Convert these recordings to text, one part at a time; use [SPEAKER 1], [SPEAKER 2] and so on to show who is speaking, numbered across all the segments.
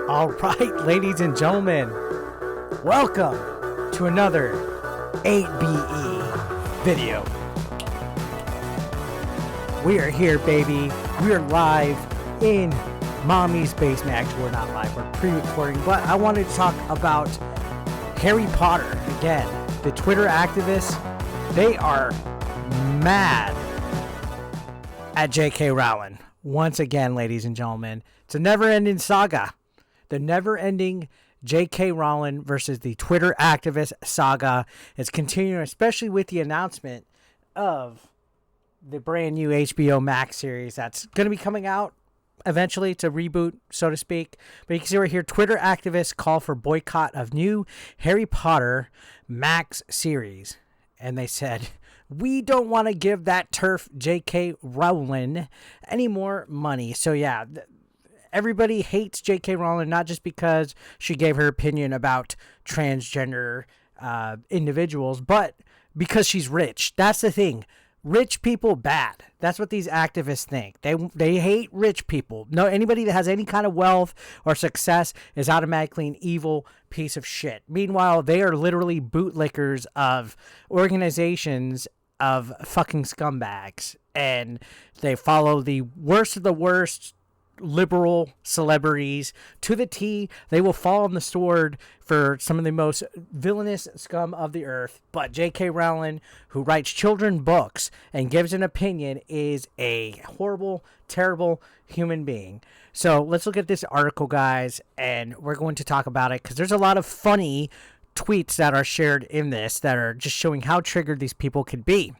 [SPEAKER 1] All right, ladies and gentlemen, welcome to another 8BE video. We are here, baby. We are live in Mommy's basement. Actually, we're not live. We're pre-recording, but I wanted to talk about Harry Potter again. The Twitter activists, they are mad at J.K. Rowling. Once again, ladies and gentlemen, it's a never-ending saga. The never-ending J.K. Rowling versus the Twitter activist saga is continuing, especially with the announcement of the brand new HBO Max series that's going to be coming out eventually to reboot, so to speak. But you can see right here, Twitter activists call for boycott of new Harry Potter Max series. And they said, we don't want to give that turf J.K. Rowling any more money. So yeah, everybody hates J.K. Rowling, not just because she gave her opinion about transgender individuals, but because she's rich. That's the thing. Rich people bad. That's what these activists think. They hate rich people. No, anybody that has any kind of wealth or success is automatically an evil piece of shit. Meanwhile, they are literally bootlickers of organizations of fucking scumbags, and they follow the worst of the worst liberal celebrities to the T. They will fall on the sword for some of the most villainous scum of the earth. But J.K. Rowling, who writes children books and gives an opinion, is a horrible, terrible human being. So let's look at this article, guys, and we're going to talk about it because there's a lot of funny tweets that are shared in this that are just showing how triggered these people could be.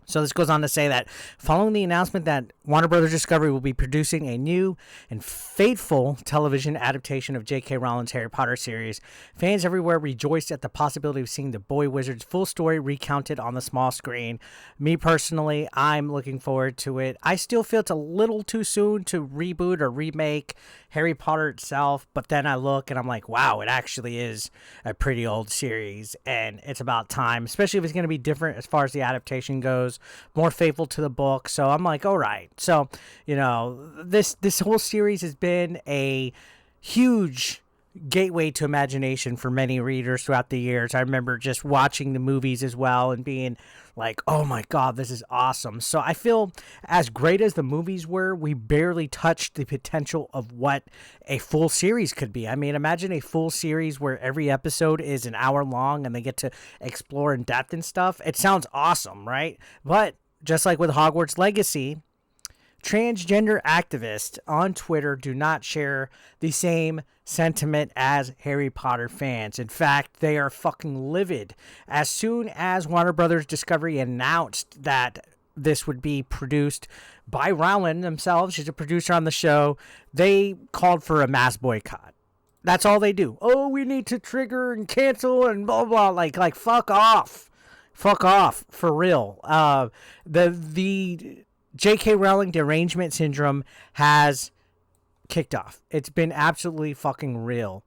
[SPEAKER 1] So this goes on to say that following the announcement that Warner Brothers Discovery will be producing a new and faithful television adaptation of J.K. Rowling's Harry Potter series, fans everywhere rejoiced at the possibility of seeing the boy wizard's full story recounted on the small screen. Me personally, I'm looking forward to it. I still feel it's a little too soon to reboot or remake Harry Potter itself, but then I look and I'm like, wow, it actually is a pretty old series, and it's about time, especially if it's going to be different as far as the adaptation goes, more faithful to the book. So I'm like, all right. So, you know, this whole series has been a huge gateway to imagination for many readers throughout the years. I remember just watching the movies as well and being like, oh my God, this is awesome. So I feel as great as the movies were, we barely touched the potential of what a full series could be. I mean, imagine a full series where every episode is an hour long and they get to explore in depth and stuff. It sounds awesome, right? But just like with Hogwarts Legacy, transgender activists on Twitter do not share the same sentiment as Harry Potter fans. In fact, they are fucking livid. As soon as Warner Brothers Discovery announced that this would be produced by Rowling themselves, she's a producer on the show, they called for a mass boycott. That's all they do. Oh, we need to trigger and cancel and blah, blah, like fuck off. Fuck off, for real. The J.K. Rowling derangement syndrome has kicked off. It's been absolutely fucking real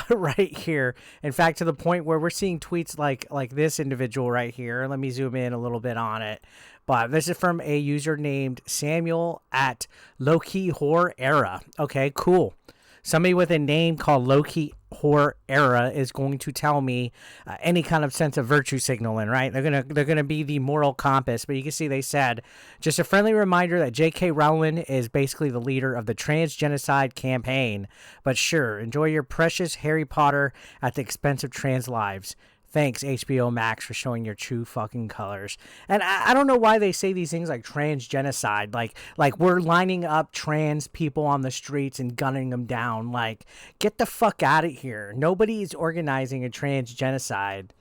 [SPEAKER 1] right here. In fact, to the point where we're seeing tweets like this individual right here. Let me zoom in a little bit on it. But this is from a user named Samuel at Lowkey Horror Era. Okay, cool. Somebody with a name called Lowkey Horror Era is going to tell me any kind of sense of virtue signaling, right? They're gonna be the moral compass. But you can see they said, just a friendly reminder that J.K. Rowling is basically the leader of the transgenocide campaign. But sure, enjoy your precious Harry Potter at the expense of trans lives. Thanks, HBO Max, for showing your true fucking colors. And I don't know why they say these things like trans genocide. Like we're lining up trans people on the streets and gunning them down. Like, get the fuck out of here. Nobody is organizing a trans genocide.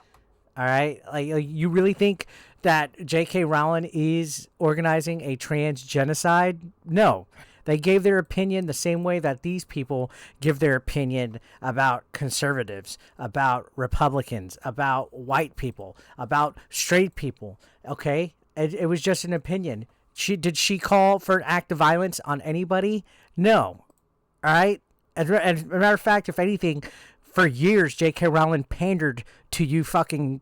[SPEAKER 1] All right? Like, you really think that J.K. Rowling is organizing a trans genocide? No. They gave their opinion the same way that these people give their opinion about conservatives, about Republicans, about white people, about straight people. Okay? It was just an opinion. Did she call for an act of violence on anybody? No. All right? As a matter of fact, if anything, for years, J.K. Rowling pandered to you fucking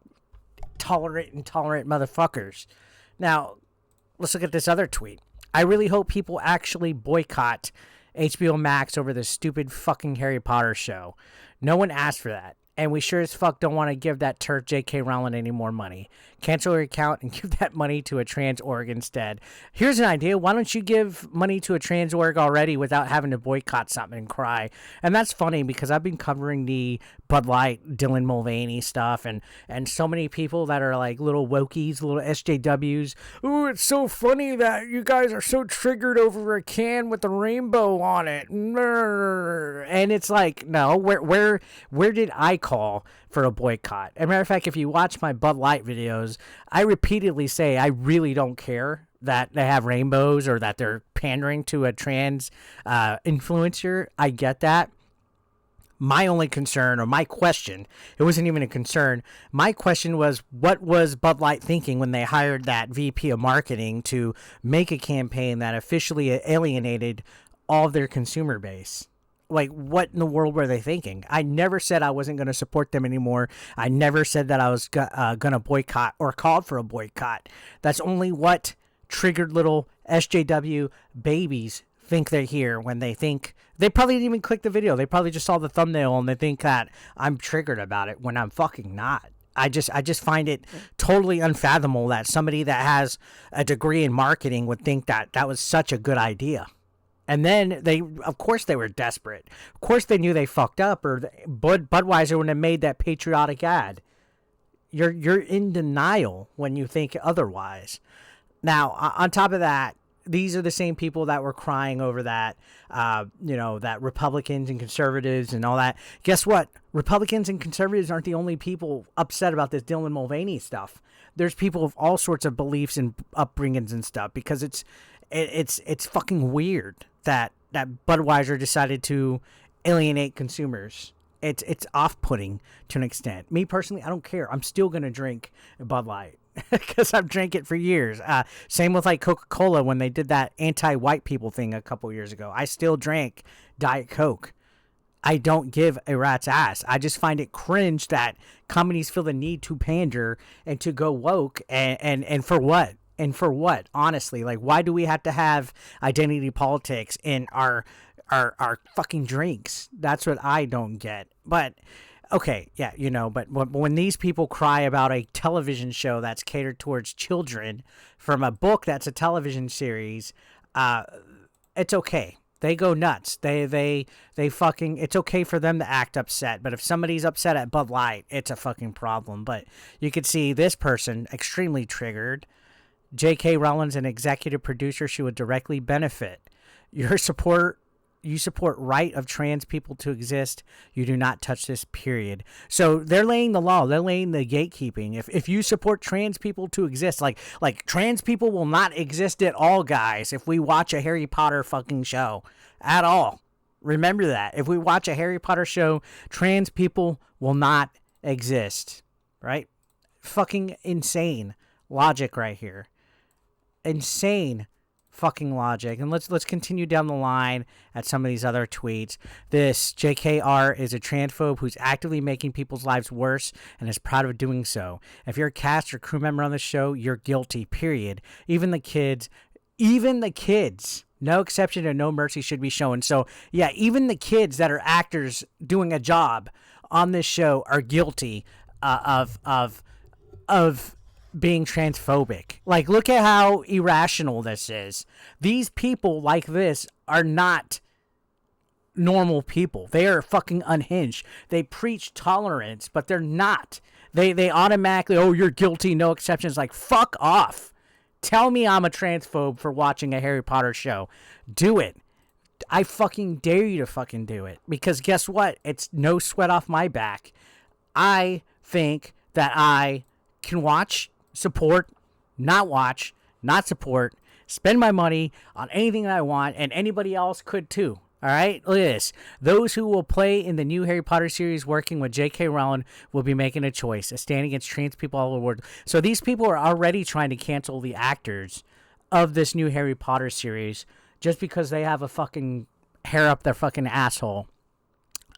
[SPEAKER 1] intolerant motherfuckers. Now, let's look at this other tweet. I really hope people actually boycott HBO Max over the stupid fucking Harry Potter show. No one asked for that. And we sure as fuck don't want to give that turf J.K. Rowling any more money. Cancel your account and give that money to a trans org instead. Here's an idea. Why don't you give money to a trans org already without having to boycott something and cry? And that's funny because I've been covering the Bud Light, Dylan Mulvaney stuff and so many people that are like little wokies, little SJWs. Ooh, it's so funny that you guys are so triggered over a can with a rainbow on it. And it's like, no, where did I call for a boycott? As a matter of fact, if you watch my Bud Light videos, I repeatedly say I really don't care that they have rainbows or that they're pandering to a trans influencer. I get that. My only concern, or my question, it wasn't even a concern. My question was, what was Bud Light thinking when they hired that VP of marketing to make a campaign that officially alienated all of their consumer base? Like, what in the world were they thinking? I never said I wasn't going to support them anymore. I never said that I was going to boycott or called for a boycott. That's only what triggered little SJW babies think they're here when they think. They probably didn't even click the video. They probably just saw the thumbnail and they think that I'm triggered about it when I'm fucking not. I just find it totally unfathomable that somebody that has a degree in marketing would think that that was such a good idea. And then of course they were desperate. Of course they knew they fucked up, or Budweiser wouldn't have made that patriotic ad. You're in denial when you think otherwise. Now, on top of that, these are the same people that were crying over that, that Republicans and conservatives and all that. Guess what? Republicans and conservatives aren't the only people upset about this Dylan Mulvaney stuff. There's people of all sorts of beliefs and upbringings and stuff, because it's fucking weird that Budweiser decided to alienate consumers. It's off-putting to an extent. Me personally, I don't care. I'm still gonna drink Bud Light because I've drank it for years. Same with like Coca-Cola when they did that anti-white people thing a couple years ago. I still drank Diet Coke. I don't give a rat's ass. I just find it cringe that companies feel the need to pander and to go woke, and for what? And for what? Honestly, like, why do we have to have identity politics in our fucking drinks? That's what I don't get. But okay, yeah, but when these people cry about a television show that's catered towards children from a book that's a television series, it's okay. They go nuts. They fucking, it's okay for them to act upset. But if somebody's upset at Bud Light, it's a fucking problem. But you could see this person extremely triggered. J.K. Rowling's an executive producer. She would directly benefit. You support right of trans people to exist. You do not touch this, period. So they're laying the law. They're laying the gatekeeping. If you support trans people to exist, like trans people will not exist at all, guys, if we watch a Harry Potter fucking show at all. Remember that. If we watch a Harry Potter show, trans people will not exist, right? Fucking insane logic right here. Insane fucking logic. And let's continue down the line at some of these other tweets. This JKR is a transphobe who's actively making people's lives worse and is proud of doing so. If you're a cast or crew member on the show, you're guilty, period. Even the kids, no exception and no mercy should be shown. So yeah, even the kids that are actors doing a job on this show are guilty of being transphobic. Like, look at how irrational this is. These people like this are not normal people. They are fucking unhinged. They preach tolerance, but they're not. They automatically, oh, you're guilty, no exceptions. Like, fuck off. Tell me I'm a transphobe for watching a Harry Potter show. Do it. I fucking dare you to fucking do it. Because guess what? It's no sweat off my back. I think that I can watch, support, not watch, not support, spend my money on anything that I want, and anybody else could too. All right, look at this. Those who will play in the new Harry Potter series working with J.K. Rowling will be making a choice, a stand against trans people all over the world. So these people are already trying to cancel the actors of this new Harry Potter series just because they have a fucking hair up their fucking asshole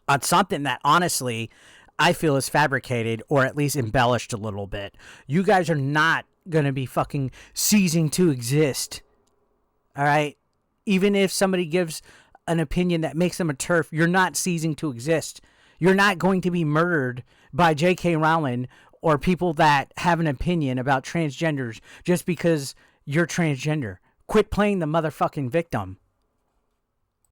[SPEAKER 1] on something that, honestly, I feel is fabricated or at least embellished a little bit. You guys are not going to be fucking ceasing to exist. All right? Even if somebody gives an opinion that makes them a TERF, you're not ceasing to exist. You're not going to be murdered by J.K. Rowling or people that have an opinion about transgenders just because you're transgender. Quit playing the motherfucking victim.